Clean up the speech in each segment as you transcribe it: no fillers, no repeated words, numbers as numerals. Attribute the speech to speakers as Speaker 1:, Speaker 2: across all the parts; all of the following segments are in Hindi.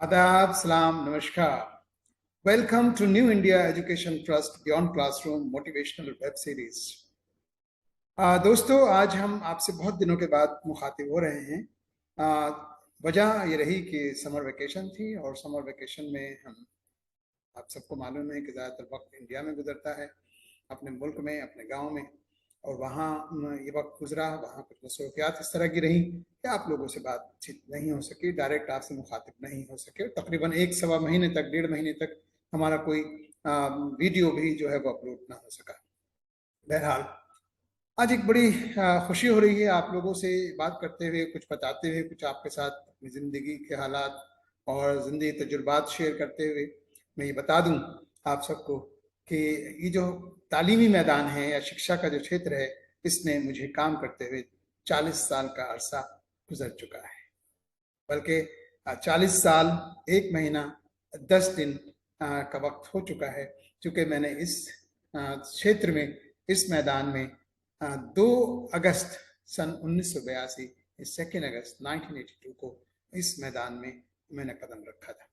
Speaker 1: आदाब, सलाम, नमस्कार। Welcome to new India education trust beyond classroom motivational web series. दोस्तों, आज हम आपसे बहुत दिनों के बाद मुखातिब हो रहे हैं। वजह ये रही कि समर वेकेशन थी और समर वेकेशन में हम आप सबको मालूम है कि ज़्यादातर वक्त इंडिया में गुजरता है, अपने मुल्क में, अपने गांव में। और वहाँ ये वक्त गुजरा, वहाँ कुछ मसरूफियात इस तरह की रही कि आप लोगों से बातचीत नहीं हो सकी, डायरेक्ट आपसे मुखातिब नहीं हो सके। तकरीबन एक सवा महीने तक, 1.5 महीने तक हमारा कोई वीडियो भी जो है वो अपलोड ना हो सका। बहरहाल, आज एक बड़ी खुशी हो रही है आप लोगों से बात करते हुए, कुछ बताते हुए, कुछ आपके साथ अपनी ज़िंदगी के हालात और ज़िंदगी तजुर्बात शेयर करते हुए। मैं ये बता दूं आप सबको कि ये जो तालीमी मैदान है या शिक्षा का जो क्षेत्र है, इसमें मुझे काम करते हुए 40 साल का अरसा गुजर चुका है। बल्कि 40 साल, 1 महीना, 10 दिन का वक्त हो चुका है, क्योंकि मैंने इस क्षेत्र में, इस मैदान में 2 अगस्त सन 1982, 2 अगस्त 1982 को इस मैदान में मैंने कदम रखा था।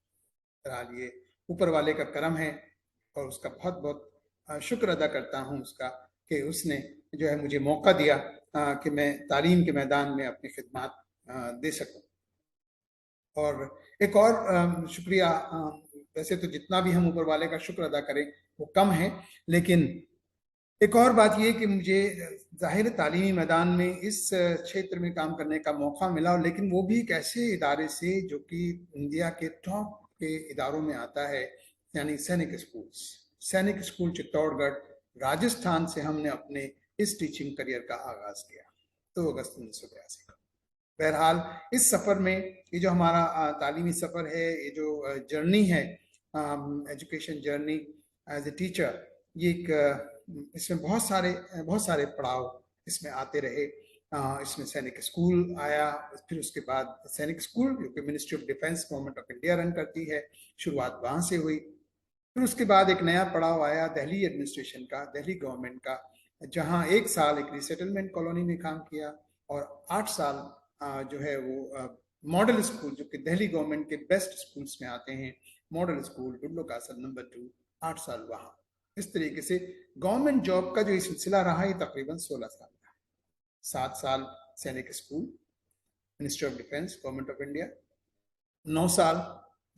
Speaker 1: बहरहाल, ये ऊपर वाले का करम है और उसका बहुत बहुत शुक्र अदा करता हूँ उसका, कि उसने जो है मुझे मौका दिया कि मैं तालीम के मैदान में अपनी खिदमत दे सकूं। और एक और शुक्रिया, वैसे तो जितना भी हम ऊपर वाले का शुक्र अदा करें वो कम है, लेकिन एक और बात ये कि मुझे ज़ाहिर तालीमी मैदान में इस क्षेत्र में काम करने का मौका मिला, लेकिन वो भी एक ऐसे इदारे से जो कि इंडिया के टॉप के इदारों में आता है, यानी सैनिक स्कूल चित्तौड़गढ़, राजस्थान से हमने अपने इस टीचिंग करियर का आगाज किया 2 अगस्त 1982 को। बहरहाल, इस सफ़र में, ये जो हमारा तालीमी सफ़र है, ये जो जर्नी है, education journey as a teacher, ये एक इसमें बहुत सारे पड़ाव इसमें आते रहे। इसमें सैनिक स्कूल आया, फिर उसके बाद सैनिक स्कूल जो कि ministry of defence government of India run करती है, शुरुआत वहाँ से हुई। फिर उसके बाद एक नया पड़ाव आया दिल्ली एडमिनिस्ट्रेशन का, दिल्ली गवर्नमेंट का, जहाँ 1 साल एक रिसेटलमेंट कॉलोनी में काम किया और 8 साल जो है वो मॉडल स्कूल, जो कि दिल्ली गवर्नमेंट के बेस्ट स्कूल्स में आते हैं, model school Dulloo castle number 2, 8 साल वहाँ। इस तरीके से गवर्नमेंट जॉब का जो सिलसिला रहा, ये तकरीबन 16 साल का। 7 साल सैनिक school, ministry of defence government of India, 9 साल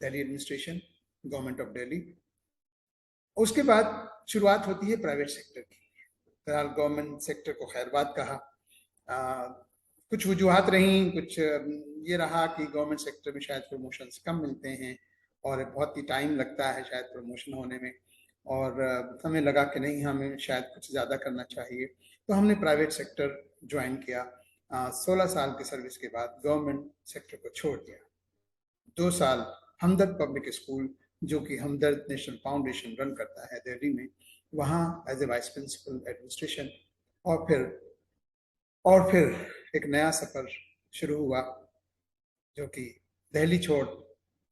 Speaker 1: Delhi administration government of Delhi. उसके बाद शुरुआत होती है प्राइवेट सेक्टर की। फिलहाल गवर्नमेंट सेक्टर को खैरबाद कहा। कुछ वजूहत रहीं, कुछ ये रहा कि गवर्नमेंट सेक्टर में शायद प्रमोशंस कम मिलते हैं और बहुत ही टाइम लगता है शायद प्रमोशन होने में, और हमें लगा कि नहीं, हमें शायद कुछ ज़्यादा करना चाहिए, तो हमने प्राइवेट सेक्टर ज्वाइन किया। 16 साल की सर्विस के बाद गवर्नमेंट सेक्टर को छोड़ दिया। 2 साल हमदर्द पब्लिक स्कूल, जो कि हमदर्द नेशनल फाउंडेशन रन करता है दिल्ली में, वहाँ as a vice principal administration. और फिर एक नया सफ़र शुरू हुआ, जो कि दिल्ली छोड़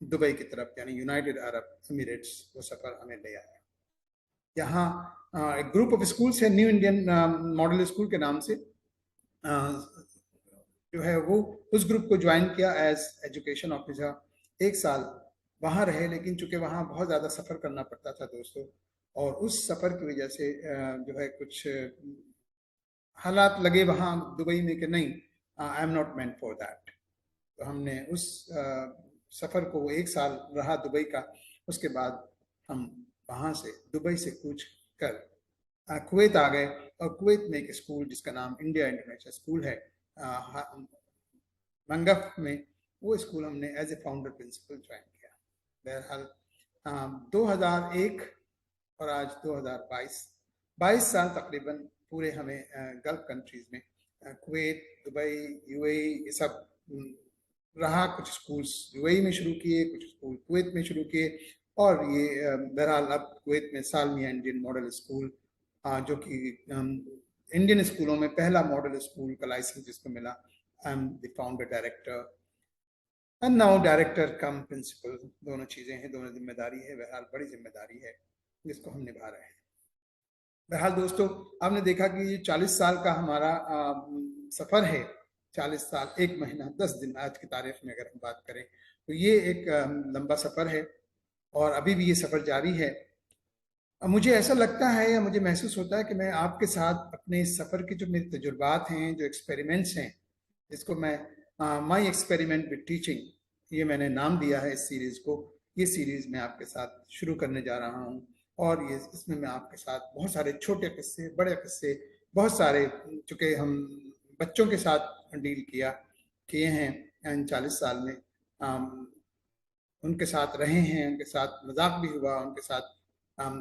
Speaker 1: दुबई की तरफ, यानी यूनाइटेड अरब एमिरेट्स, वो सफ़र हमें ले आया। यहाँ एक ग्रुप ऑफ स्कूल्स है, न्यू इंडियन मॉडल स्कूल के नाम से, जो है वो उस ग्रुप को ज्वाइन किया एज एजुकेशन ऑफिसर। 1 साल वहाँ रहे, लेकिन चूंकि वहाँ बहुत ज़्यादा सफ़र करना पड़ता था दोस्तों, और उस सफ़र की वजह से जो है कुछ हालात लगे वहाँ दुबई में कि नहीं, I am not meant for that. तो हमने उस सफ़र को, 1 साल रहा दुबई का, उसके बाद हम वहाँ से, दुबई से कूच कर कुवैत आ गए, और कुवैत में एक स्कूल जिसका नाम इंडिया इंटरनेशनल स्कूल है, मंगफ में, वो स्कूल हमने as a founder principal join किया। बहरहाल 2001 और आज 2022, 22 साल तकरीबन पूरे हमें गल्फ कंट्रीज में, कुवैत, दुबई, यूएई, ये सब रहा। कुछ स्कूल्स यूएई में शुरू किए, कुछ स्कूल कुवैत में शुरू किए, और ये बहरहाल अब कुवैत में सालमिया इंडियन मॉडल स्कूल, जो कि इंडियन स्कूलों में पहला मॉडल स्कूल का लाइसेंस जिसको मिला। I am the founder director and now director cum principal, दोनों चीज़ें हैं, दोनों जिम्मेदारी है। बहरहाल बड़ी जिम्मेदारी है जिसको हम निभा रहे हैं। बहरहाल दोस्तों, आपने देखा कि ये 40 साल का हमारा सफ़र है। 40 साल, 1 महीना, 10 दिन, आज की तारीख में अगर हम बात करें, तो ये एक लंबा सफ़र है और अभी भी ये सफ़र जारी है। मुझे ऐसा लगता है या मुझे महसूस होता है कि मैं आपके साथ अपने इस सफ़र के जो मेरे तजुर्बात हैं, जो एक्सपेरिमेंट्स हैं, जिसको मैं माई एक्सपेरिमेंट विद टीचिंग, ये मैंने नाम दिया है इस सीरीज़ को। ये सीरीज़ मैं आपके साथ शुरू करने जा रहा हूँ और ये इसमें मैं आपके साथ बहुत सारे छोटे किस्से, बड़े किस्से, बहुत सारे, चूँकि हम बच्चों के साथ डील किए हैं इन 40 साल में, उनके साथ रहे हैं, उनके साथ मजाक भी हुआ, उनके साथ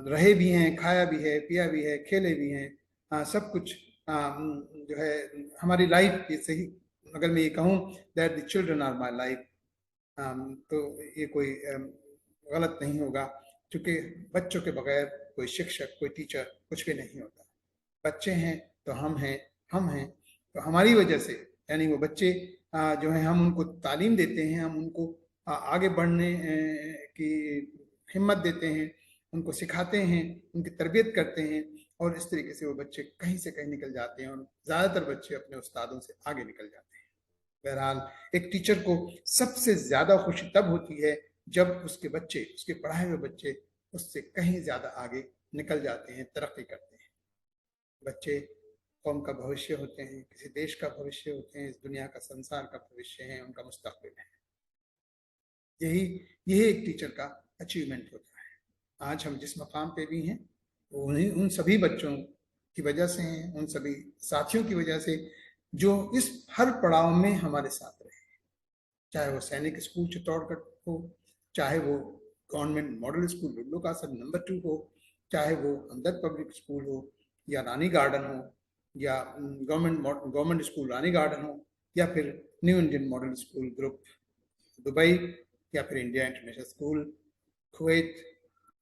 Speaker 1: रहे भी हैं, खाया भी है, पिया भी है, खेले भी हैं, सब कुछ जो है हमारी लाइफ की सही। अगर मैं ये कहूँ that the children are my life, तो ये कोई गलत नहीं होगा, क्योंकि बच्चों के बगैर कोई शिक्षक, कोई टीचर कुछ भी नहीं होता। बच्चे हैं तो हम हैं तो हमारी वजह से, यानी वो बच्चे जो हैं हम उनको तालीम देते हैं, हम उनको आगे बढ़ने की हिम्मत देते हैं, उनको सिखाते हैं, उनकी तरबियत करते हैं और इस तरीके से वो बच्चे कहीं से कहीं निकल जाते हैं और ज़्यादातर बच्चे अपने उस्तादों से आगे निकल जाते हैं। बहरहाल एक टीचर को सबसे ज़्यादा खुशी तब होती है जब उसके बच्चे, उसके पढ़ाए हुए बच्चे उससे कहीं ज़्यादा आगे निकल जाते हैं, तरक्की करते हैं। बच्चे कौम का भविष्य होते हैं, किसी देश का भविष्य होते हैं, इस दुनिया का, संसार का भविष्य है, उनका मुस्तकबिल है। यही यही एक टीचर का अचीवमेंट होता है। आज हम जिस मकाम पे भी हैं वो उन्हीं उन सभी बच्चों की वजह से हैं, उन सभी साथियों की वजह से जो इस हर पड़ाव में हमारे साथ रहे, चाहे वो सैनिक स्कूल चित्तौड़गढ़ हो, चाहे वो गवर्नमेंट मॉडल स्कूल लुल्लू का सब नंबर 2 हो, चाहे वो हमदर्द पब्लिक स्कूल हो या रानी गार्डन हो या गवर्नमेंट स्कूल रानी गार्डन हो या फिर new Indian model school group Dubai या फिर इंडिया इंटरनेशनल स्कूल कुवैत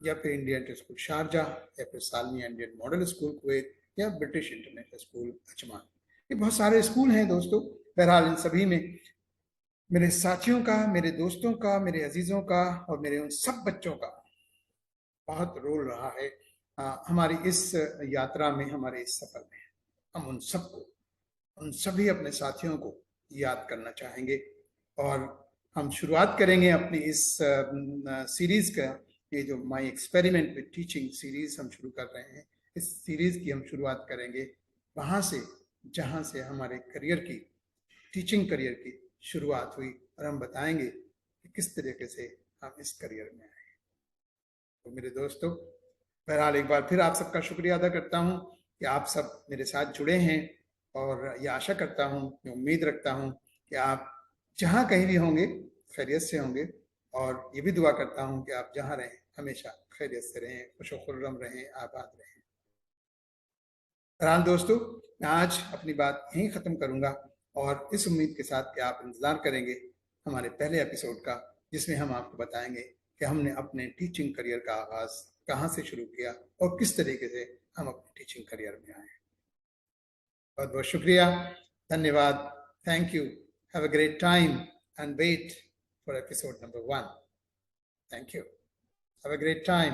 Speaker 1: या फिर इंडिया इंटरनेशनल स्कूल शारजा या फिर Salmiya Indian model school Kuwait या ब्रिटिश इंटरनेशनल स्कूल अजमान। ये बहुत सारे स्कूल हैं दोस्तों। बहरहाल इन सभी में मेरे साथियों का, मेरे दोस्तों का, मेरे अजीजों का और मेरे उन सब बच्चों का बहुत रोल रहा है हमारी इस यात्रा में, हमारे इस सफर में। हम उन सबको, उन सभी अपने साथियों को याद करना चाहेंगे और हम शुरुआत करेंगे अपनी इस सीरीज का। ये जो my experiment with teaching series हम शुरू कर रहे हैं, इस सीरीज की हम शुरुआत करेंगे वहां से जहां से हमारे करियर की, टीचिंग करियर की शुरुआत हुई और हम बताएंगे कि किस तरीके से हम इस करियर में आए। तो मेरे दोस्तों, बहरहाल एक बार फिर आप सबका शुक्रिया अदा करता हूँ कि आप सब मेरे साथ जुड़े हैं और ये आशा करता हूँ, मैं उम्मीद रखता हूँ कि आप जहाँ कहीं भी होंगे खैरियत से होंगे और ये भी दुआ करता हूँ कि आप जहाँ रहें हमेशा खैरियत से रहें, खुश खुर्रम रहें, आबाद रहें। बहरहाल दोस्तों, मैं आज अपनी बात यहीं ख़त्म करूँगा और इस उम्मीद के साथ कि आप इंतज़ार करेंगे हमारे पहले एपिसोड का, जिसमें हम आपको बताएंगे कि हमने अपने टीचिंग करियर का आगाज़ कहाँ से शुरू किया और किस तरीके से हम अपने टीचिंग करियर में आए। बहुत बहुत शुक्रिया, धन्यवाद, thank you, have a great time and wait for episode number 1। Thank you, have a great time.